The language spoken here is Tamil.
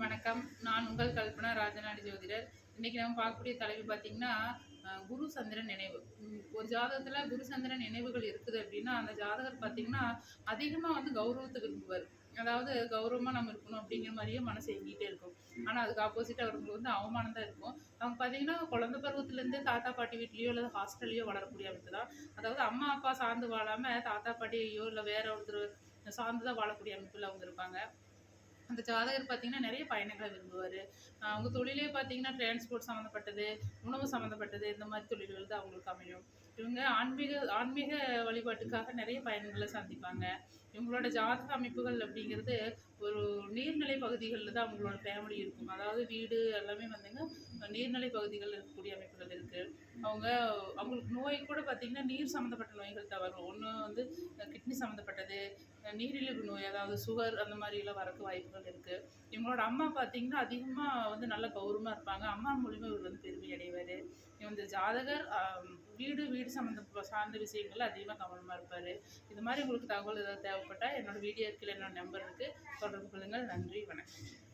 வணக்கம். நான் உங்கள் கல்பனா ராஜநாடி ஜோதிடர். இன்னைக்கு நம்ம பார்க்கக்கூடிய தலைப்பு பார்த்தீங்கன்னா, குரு சந்திரன் நினைவு. ஒரு ஜாதகத்துல குரு சந்திரன் நினைவுகள் இருக்குது அப்படின்னா, அந்த ஜாதகர் பார்த்தீங்கன்னா, அதிகமா கௌரவத்த விரும்புவாரு. அதாவது கௌரவமா நம்ம இருக்கணும் அப்படிங்கிற மாரியே மனசு ஏங்கிட்டே இருக்கும். ஆனா, அதுக்கு ஆப்போசிட்டா அவருக்கு அவமானம் தான் இருக்கும். அவங்க பார்த்தீங்கன்னா, குழந்தை பருவத்திலேருந்தே தாத்தா, பாட்டி வீட்லயோ அல்லது ஹாஸ்டல்லயோ வளரக்கூடிய அமைப்பு தான். அதாவது அம்மா, அப்பா சார்ந்து வாழாம தாத்தா, பாட்டியையோ இல்ல வேற ஒருத்தர் சார்ந்து தான் வாழக்கூடிய அமைப்புல அவங்க இருப்பாங்க. அந்த ஜாதகர் பார்த்தீங்கன்னா, நெறைய பயணங்கள விரும்புவாரு. அவங்க தொழிலே பார்த்தீங்கன்னா, டிரான்ஸ்போர்ட் சம்மந்தப்பட்டது, உணவு சம்மந்தப்பட்டது இந்த மாரி தொழில்கள் தான் அவங்களுக்கு அமையும். இவங்க ஆன்மீக ஆன்மீக வழிபாட்டுக்காக நெறைய பயணங்கள சந்திப்பாங்க. இவங்களோட ஜாதக அமைப்புகள் அப்படிங்கிறது ஒரு நீர்நிலை பகுதிகள்ல தான் அவங்களோட ஃபேமிலி இருக்கும். அதாவது வீடு எல்லாமே நீர்நிலை பகுதிகள்ல இருக்கக்கூடிய அமைப்புகள் இருக்கு. அவங்க அவங்களுக்கு நோய் கூட பார்த்தீங்கன்னா, நீர் சம்மந்தப்பட்ட நோய்கள் தான் வரும். ஒண்ணு கிட்னி சம்மந்தப்பட்டது, நீரிழிவு நோய் அதாவது சுகர் அந்த மாரிலாம் வரக்கு வாய்ப்புகள் இருக்கு. இவங்களோட அம்மா பார்த்தீங்கன்னா, அதிகமா நல்ல கௌரவமா இருப்பாங்க. அம்மா மூலியமா இவர் பெருமை அடைவாரு. இந்த ஜாதகர் வீடு சார்ந்த விஷயங்கள்ல அதிகமா கவனமா இருப்பாரு. இது மாரி உங்களுக்கு தகவல் ஏதாவது தேவைப்பட்டா என்னோட வீடியோக்கு கீழ என்னோட நம்பர் இருக்கு. தொடர்பு கொள்ளுங்கள். நன்றி, வணக்கம்.